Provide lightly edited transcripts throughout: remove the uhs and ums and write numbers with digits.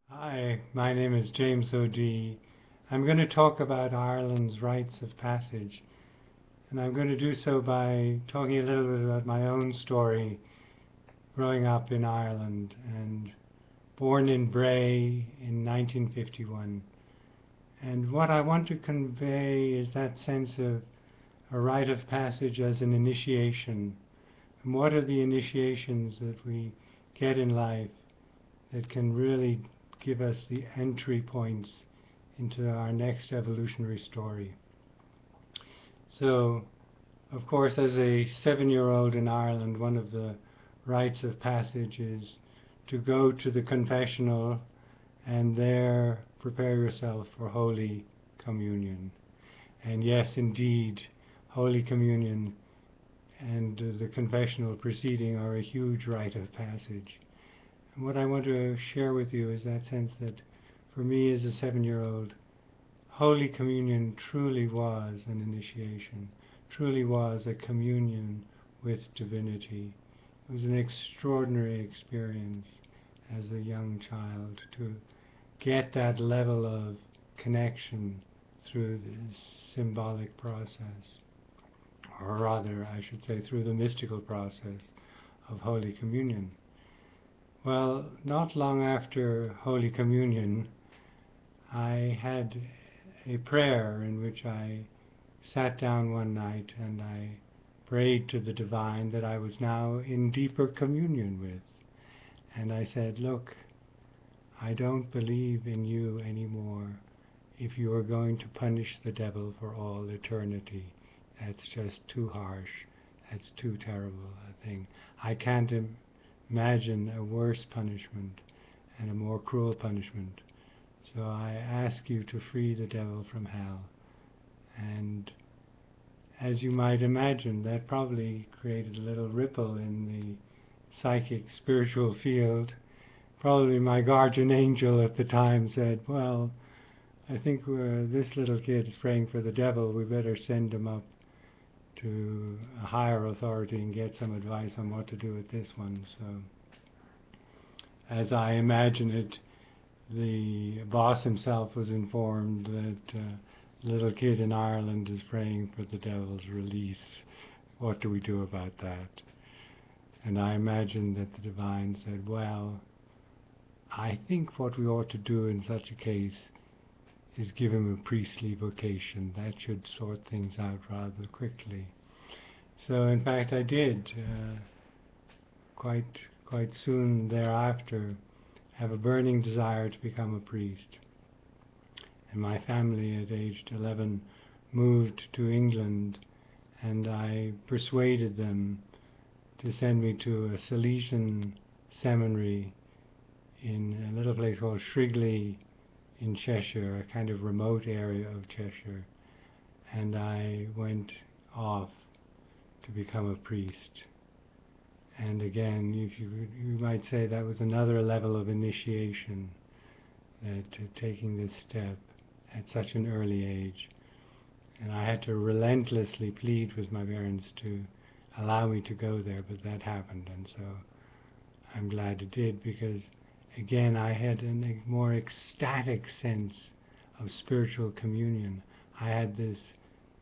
Hi, my name is James O'D. I'm going to talk about Ireland's rites of passage, and I'm going to do so by talking a little bit about my own story growing up in Ireland and born in Bray in 1951. And what I want to convey is that sense of a rite of passage as an initiation. And what are the initiations that we get in life that can really give us the entry points into our next evolutionary story? So, of course, as a 7-year-old in Ireland, one of the rites of passage is to go to the confessional and there prepare yourself for Holy Communion. And yes, indeed, Holy Communion and the confessional proceeding are a huge rite of passage. And what I want to share with you is that sense that for me as a 7-year-old, Holy Communion truly was an initiation, truly was a communion with divinity. It was an extraordinary experience as a young child to get that level of connection through this symbolic process, or rather, I should say, through the mystical process of Holy Communion. Well, not long after Holy Communion, I had a prayer in which I sat down one night and I prayed to the divine that I was now in deeper communion with. And I said, look, I don't believe in you anymore if you are going to punish the devil for all eternity. That's just too harsh. That's too terrible a thing. I can't imagine a worse punishment and a more cruel punishment. So I ask you to free the devil from hell. And as you might imagine, that probably created a little ripple in the psychic spiritual field. Probably my guardian angel at the time said, well, I think this little kid is praying for the devil. We better send him up to a higher authority and get some advice on what to do with this one. So as I imagine it, the boss himself was informed that little kid in Ireland is praying for the devil's release. What do we do about that? And I imagine that the divine said, well, I think what we ought to do in such a case is give him a priestly vocation. That should sort things out rather quickly. So in fact I did quite soon thereafter have a burning desire to become a priest. And my family at aged 11 moved to England, and I persuaded them to send me to a Salesian seminary in a little place called Shrigley in Cheshire, a kind of remote area of Cheshire. And I went off to become a priest. And again, you might say that was another level of initiation, that taking this step at such an early age. And I had to relentlessly plead with my parents to allow me to go there, but that happened, and so I'm glad it did, because again I had a more ecstatic sense of spiritual communion. I had this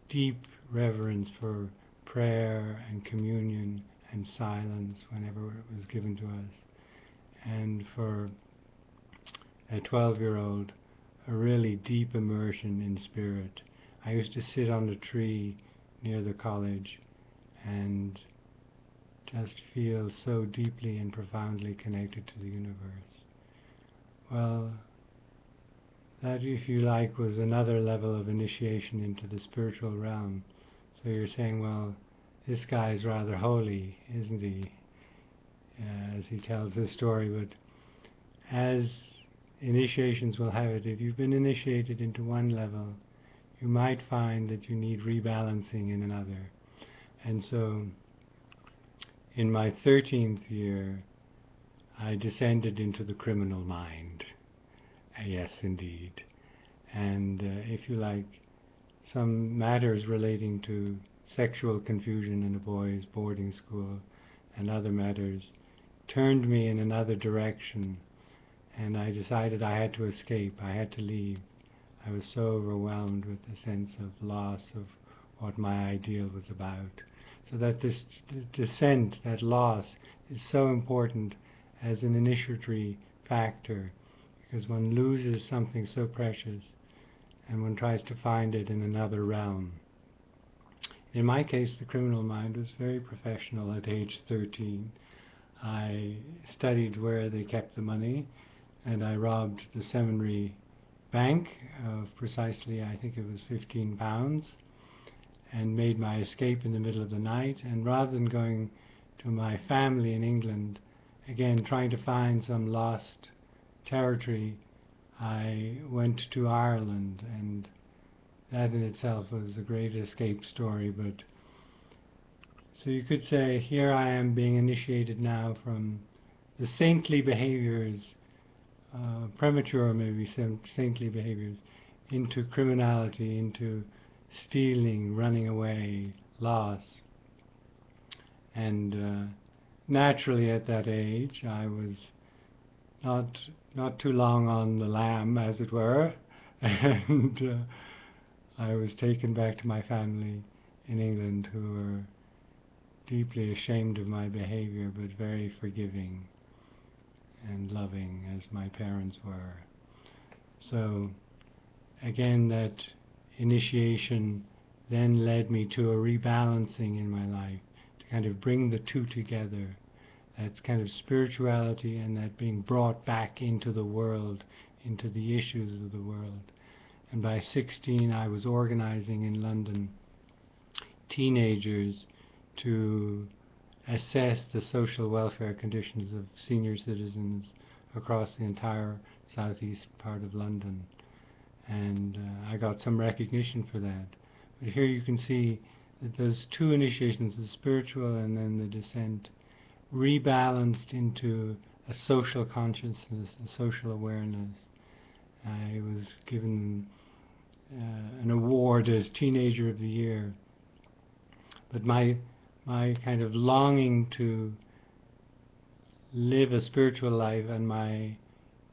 deep reverence for prayer and communion and silence whenever it was given to us. And for a 12-year-old, a really deep immersion in spirit. I used to sit on a tree near the college and just feel so deeply and profoundly connected to the universe. Well, that, if you like, was another level of initiation into the spiritual realm. So you're saying, well, this guy's rather holy, isn't he? As he tells his story, but as initiations will have it, if you've been initiated into one level, you might find that you need rebalancing in another. And so, in my 13th year, I descended into the criminal mind. Yes, indeed. And if you like, some matters relating to sexual confusion in a boys' boarding school and other matters turned me in another direction. and I decided I had to escape, I had to leave. I was so overwhelmed with the sense of loss of what my ideal was about. So that this descent, that loss, is so important as an initiatory factor, because one loses something so precious and one tries to find it in another realm. In my case, the criminal mind was very professional at age 13. I studied where they kept the money, and I robbed the seminary bank of precisely, I think it was £15, and made my escape in the middle of the night. And rather than going to my family in England, again trying to find some lost territory, I went to Ireland, and that in itself was a great escape story. But so you could say, here I am being initiated now from the saintly behaviors, premature maybe saintly behaviors, into criminality, into stealing, running away, loss. And naturally at that age I was not too long on the lam, as it were, and I was taken back to my family in England, who were deeply ashamed of my behavior, but very forgiving and loving, as my parents were. So again, that initiation then led me to a rebalancing in my life, to kind of bring the two together, that kind of spirituality and that being brought back into the world, into the issues of the world. And by 16 I was organizing in London teenagers to assess the social welfare conditions of senior citizens across the entire southeast part of London. And I got some recognition for that. But here you can see that those two initiations, the spiritual and then the descent, rebalanced into a social consciousness, a social awareness. I was given an award as Teenager of the Year. But my kind of longing to live a spiritual life and my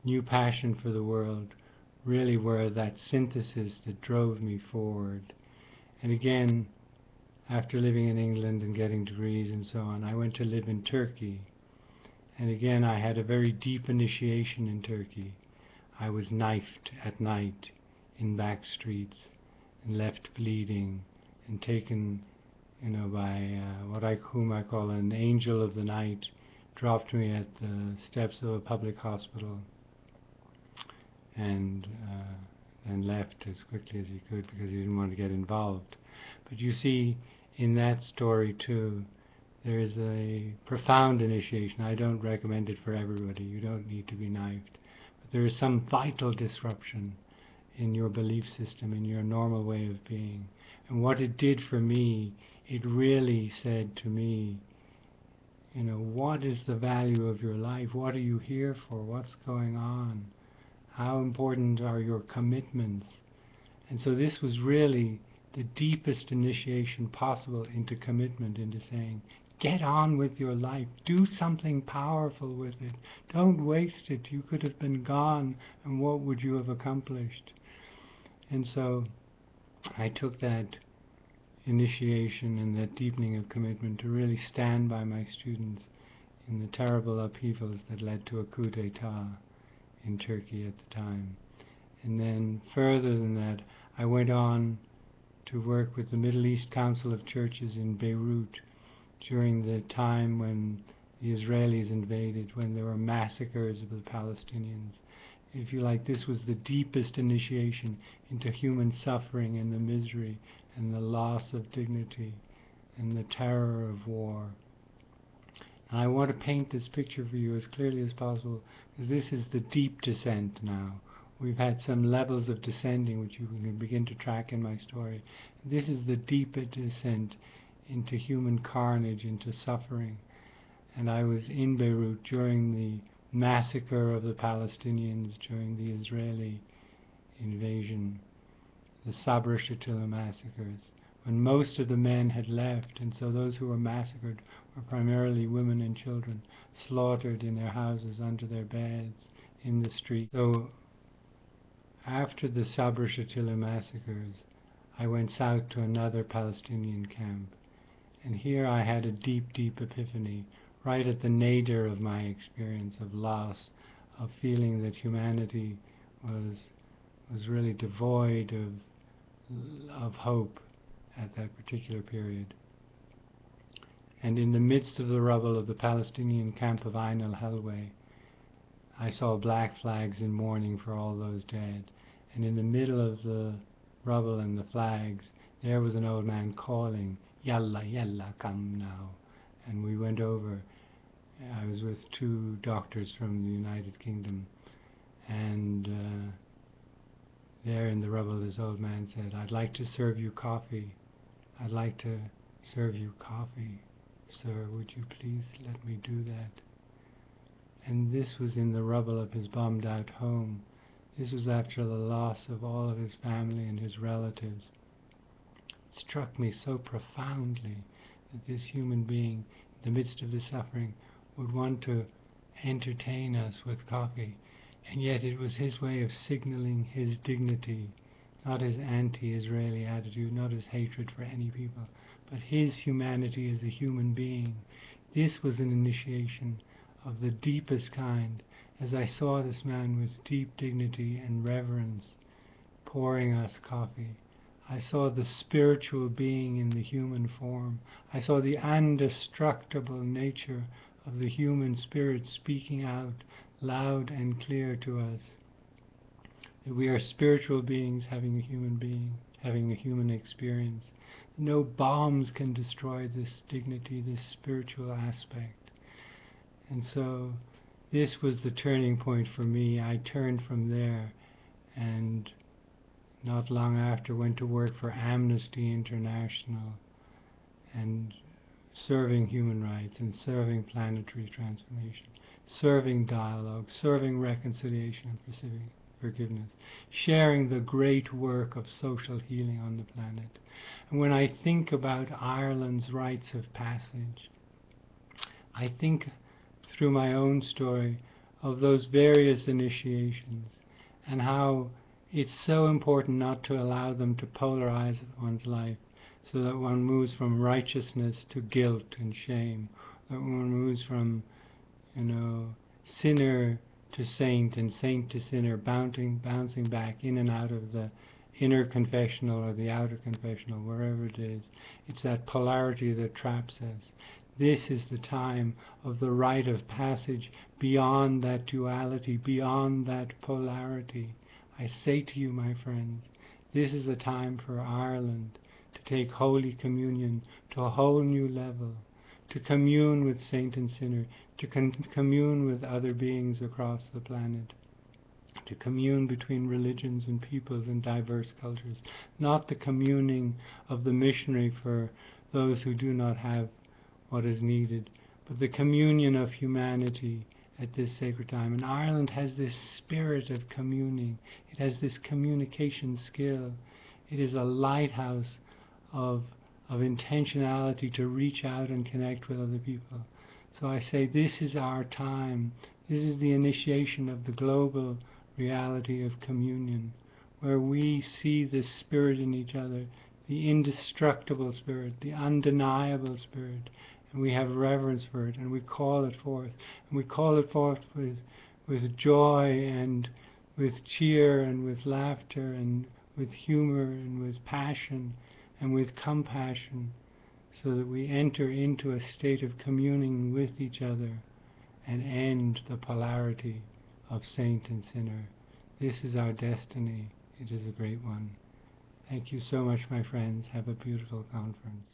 new passion for the world really were that synthesis that drove me forward. And again, after living in England and getting degrees and so on, I went to live in Turkey. And again, I had a very deep initiation in Turkey. I was knifed at night in back streets and left bleeding and taken, by whom I call an angel of the night, dropped me at the steps of a public hospital and left as quickly as he could because he didn't want to get involved. But you see, in that story too, there is a profound initiation. I don't recommend it for everybody. You don't need to be knifed. But there is some vital disruption in your belief system, in your normal way of being. And what it did for me, it really said to me, what is the value of your life? What are you here for? What's going on? How important are your commitments? And so this was really the deepest initiation possible into commitment, into saying, get on with your life. Do something powerful with it. Don't waste it. You could have been gone, and what would you have accomplished? And so I took that initiation and that deepening of commitment to really stand by my students in the terrible upheavals that led to a coup d'etat in Turkey at the time. And then further than that, I went on to work with the Middle East Council of Churches in Beirut during the time when the Israelis invaded, when there were massacres of the Palestinians. If you like, this was the deepest initiation into human suffering and the misery and the loss of dignity and the terror of war. And I want to paint this picture for you as clearly as possible, because this is the deep descent now. We've had some levels of descending which you can begin to track in my story. This is the deeper descent into human carnage, into suffering. And I was in Beirut during the massacre of the Palestinians, during the Israeli invasion, the Sabra Shatila massacres, when most of the men had left, and so those who were massacred were primarily women and children, slaughtered in their houses, under their beds, in the street. So after the Sabra Shatila massacres, I went south to another Palestinian camp. And here I had a deep, deep epiphany, right at the nadir of my experience of loss, of feeling that humanity was really devoid of hope at that particular period. And in the midst of the rubble of the Palestinian camp of Ain al-Helwa, I saw black flags in mourning for all those dead. And in the middle of the rubble and the flags, there was an old man calling, "Yalla, yalla, come now." And we went over. I was with two doctors from the United Kingdom. And there in the rubble, this old man said, "I'd like to serve you coffee. I'd like to serve you coffee. Sir, would you please let me do that?" And this was in the rubble of his bombed out home. This was after the loss of all of his family and his relatives. It struck me so profoundly that this human being, in the midst of the suffering, would want to entertain us with coffee. And yet it was his way of signaling his dignity, not his anti-Israeli attitude, not his hatred for any people, but his humanity as a human being. This was an initiation of the deepest kind, as I saw this man with deep dignity and reverence pouring us coffee. I saw the spiritual being in the human form. I saw the indestructible nature of the human spirit speaking out loud and clear to us. That we are spiritual beings having a human experience. No bombs can destroy this dignity, this spiritual aspect. And so this was the turning point for me. I turned from there and not long after went to work for Amnesty International and serving human rights and serving planetary transformation, serving dialogue, serving reconciliation and forgiveness, sharing the great work of social healing on the planet. And when I think about Ireland's rites of passage, I think through my own story of those various initiations and how it's so important not to allow them to polarize one's life, so that one moves from righteousness to guilt and shame, that one moves from, sinner to saint and saint to sinner, bouncing back in and out of the inner confessional or the outer confessional, wherever it is. It's that polarity that traps us. This is the time of the rite of passage beyond that duality, beyond that polarity. I say to you, my friends, this is a time for Ireland to take Holy Communion to a whole new level, to commune with saint and sinner, to commune with other beings across the planet, to commune between religions and peoples and diverse cultures, not the communing of the missionary for those who do not have what is needed, but the communion of humanity at this sacred time. And Ireland has this spirit of communing. It has this communication skill. It is a lighthouse of intentionality to reach out and connect with other people. So I say this is our time. This is the initiation of the global reality of communion, where we see this spirit in each other, the indestructible spirit, the undeniable spirit, and we have reverence for it, and we call it forth. And we call it forth with joy and with cheer and with laughter and with humor and with passion and with compassion, so that we enter into a state of communing with each other and end the polarity of saint and sinner. This is our destiny. It is a great one. Thank you so much, my friends. Have a beautiful conference.